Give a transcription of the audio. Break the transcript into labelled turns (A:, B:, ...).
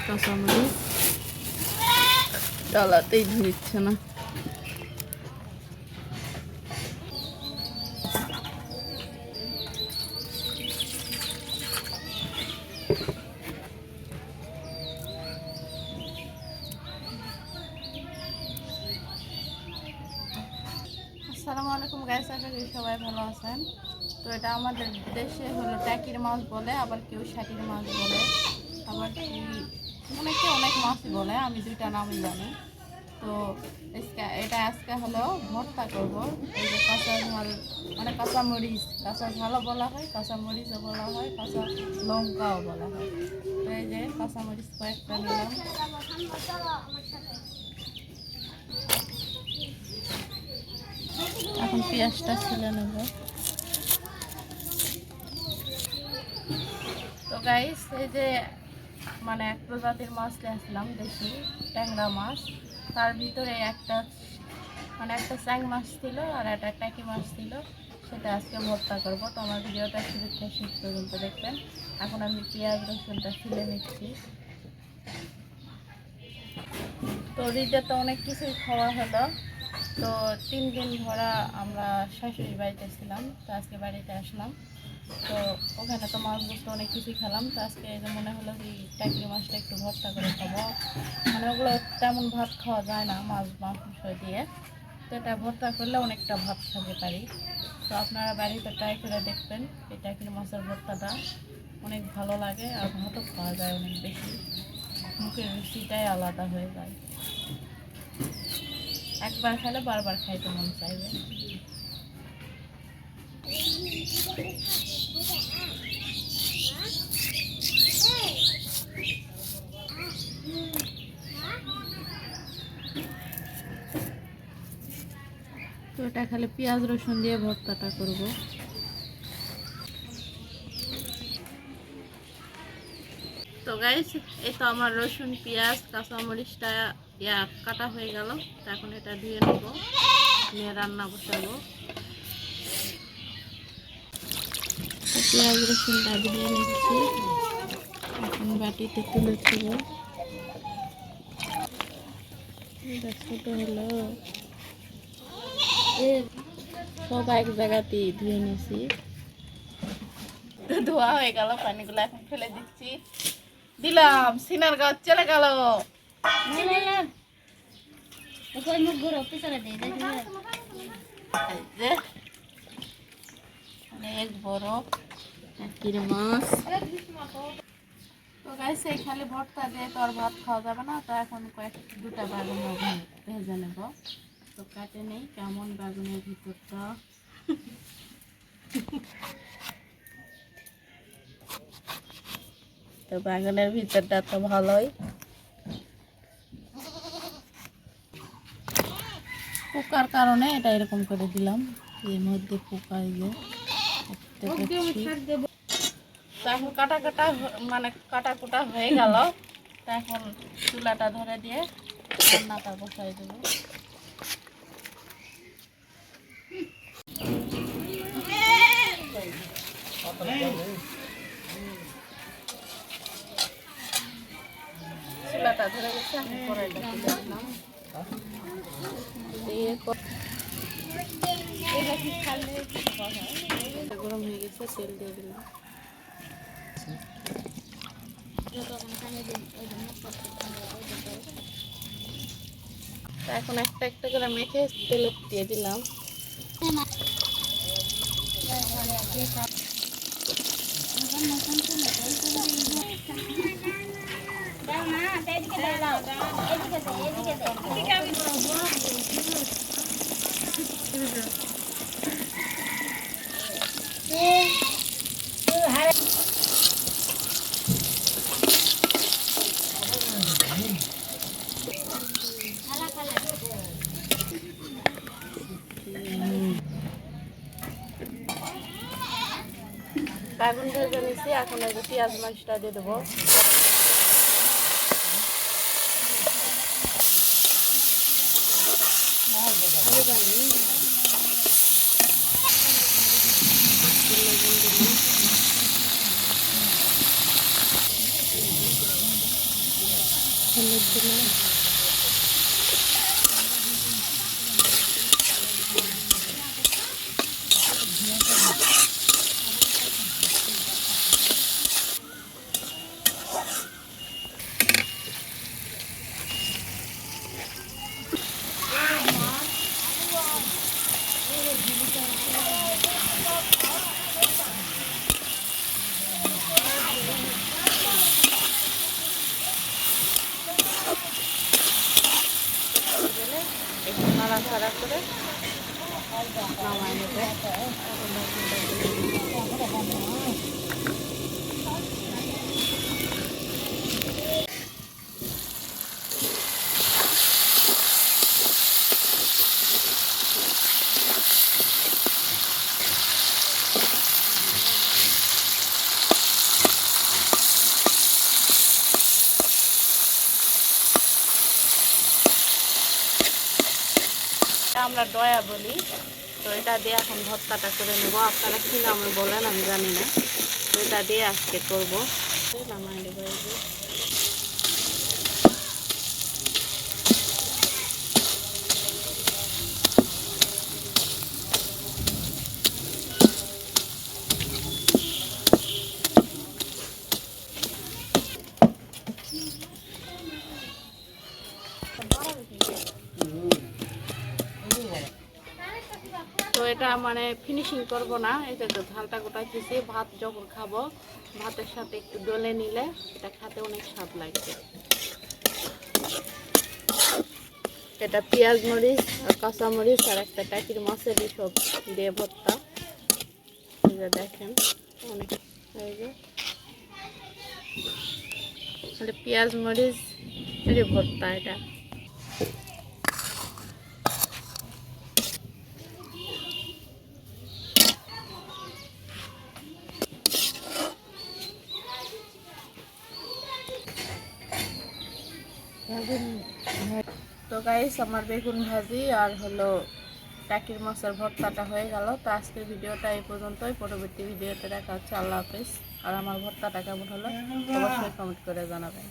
A: কাঁচামরিচ ডালাতেই ধরছে না। আসসালামু আলাইকুম গাইস, আশা করি সবাই ভালো আছেন। তো এটা আমাদের দেশে হলো ট্যাকির মাছ বলে, আবার কেউ শাটির মাছ বলে, আবার অনেকে অনেক মাছই বলে, আমি দুইটা নামই জানি। তো এটা আজকে হলো ভর্তা করবো। এই যে কাঁচা ঝাল, মানে কাঁচামরিচ, কাঁচা ঝালও বলা হয়, কাঁচামরিচও বলা হয়, কাঁচা লঙ্কাও বলা হয়। তো এই যে কাঁচামরিচ কয়েকটা নিলাম। এখন পেঁয়াজটা ছিলে নেব। তো গাইস, এই যে মানে এক প্রজাতির মাছ নিয়েছিলাম, দেশি ট্যাংরা মাছ। তার ভিতরে একটা চ্যাং মাছ ছিল আর একটা ট্যাকি মাছ ছিল, সেটা আজকে ভর্তা করব। তো আমার ভিডিওটা শুরু থেকে শেষ পর্যন্ত দেখবেন। এখন আমি পেঁয়াজ রসুনটা ছিলে নিচ্ছি। তো ঈদে তো অনেক কিছুই খাওয়া হলো। তো 3 দিন ধরা আমরা শাশুড়ি বাড়িতে ছিলাম, তো আজকে বাড়িতে আসলাম। তো ওখানে তো মাছ বসতে অনেক কিছুই খেলাম। তো আজকে এই যে মনে হলো যে টাকি মাছটা একটু ভর্তা করে খাবো, মানে ওগুলো তেমন ভাত খাওয়া যায় না মাছ মাংস দিয়ে। তো এটা ভর্তা করলে অনেকটা ভাত খেতে পারি। তো আপনারা বাড়িতে ট্রাই করে দেখবেন। এই টাকির মাছের ভর্তাটা অনেক ভালো লাগে, আর ভাতও খাওয়া যায় অনেক বেশি, মুখের রুচিটাই আলাদা হয়ে যায়। একবার খেলে বারবার খাইতে মন চাইবে। তো এটা খালি পেঁয়াজ রসুন দিয়ে ভর্তাটা করব। তো গাইস, এই তো আমার রসুন পেঁয়াজ কাঁচামরিচটা কাটা হয়ে গেল। তো এখন এটা ধুয়ে নেব, নিয়ে রান্না বসাবো। পেঁয়াজ রসুনটা ধুয়ে নিচ্ছি, এখন বাটিতে তুলে দেবো। এটা ছোট হলো, সব এক জায়গাতেই ধুয়ে নিয়েছি। ধোয়া হয়ে গেল, পানিগুলো এখন ফেলে দিচ্ছি। দিলাম, সিনার গাছ চলে গেল। অনেক বড় টাকির মাছ। তো গাইস, এই খালি ভর্তা দিয়ে তো আর ভাত খাওয়া যাবে না। তো এখন দুটা বেগুন ভেজে নেব। তো কাটে নেই কেমন বেগুনের ভিতরটা। তো বেগুনের ভিতরটা তো ভালোই, পোকার কারণে এটা এরকম করে দিলাম। এর মধ্যে পোকা ইয়ে। তো এখন কাটা কুটা হয়ে গেল। তো এখন চুলাটা ধরে দিয়ে রান্নাটা বসাই দেবো। চুলাটা ধরে গেছে, আমি কড়াইটা তুলে দিলাম। গরম হয়ে গেছে, তেল দিয়ে দিলাম। এখন একটা একটা করে মেখে তেলে দিয়ে দিলাম। বেগুন ভেজে নিচ্ছি, এখন এই যে পেঁয়াজ মাছটা দিয়ে দেবো। হলুদ দিলাম, একটু নাড়াচাড়া করে নামাই নেবে। আমরা ডয়া বলি, তো এটা দিয়ে এখন ভর্তাটা করে নেব। আপনারা কি নাম বলেন আমি জানি না, তো এটা দিয়ে আজকে করবো। নামাই নেব। এই যে তো এটা মানে ফিনিশিং করব না, এটা তো ঝালটা গোটা খেয়েছি। ভাত যখন খাবো ভাতের সাথে একটু ডলে নিলে এটা খেতে অনেক স্বাদ লাগবে। এটা পেঁয়াজ মরিচ আর কাঁচা মরিচ আর একটা টাকির মাছের সব দিয়ে ভর্তা। এই যে দেখেন অনেক, এই যে পেঁয়াজ মরিচ এর ভর্তা এটা। তো গাইস আমার বেগুন ভাজি আর হলো টাকির মাছের ভর্তাটা হয়ে গেল। তো আজকের ভিডিওটা এই পর্যন্তই, পরবর্তী ভিডিওতে দেখা হচ্ছে। আল্লাহ হাফেজ। আর আমার ভর্তাটা কেমন হলো অবশ্যই কমেন্ট করে জানাবেন।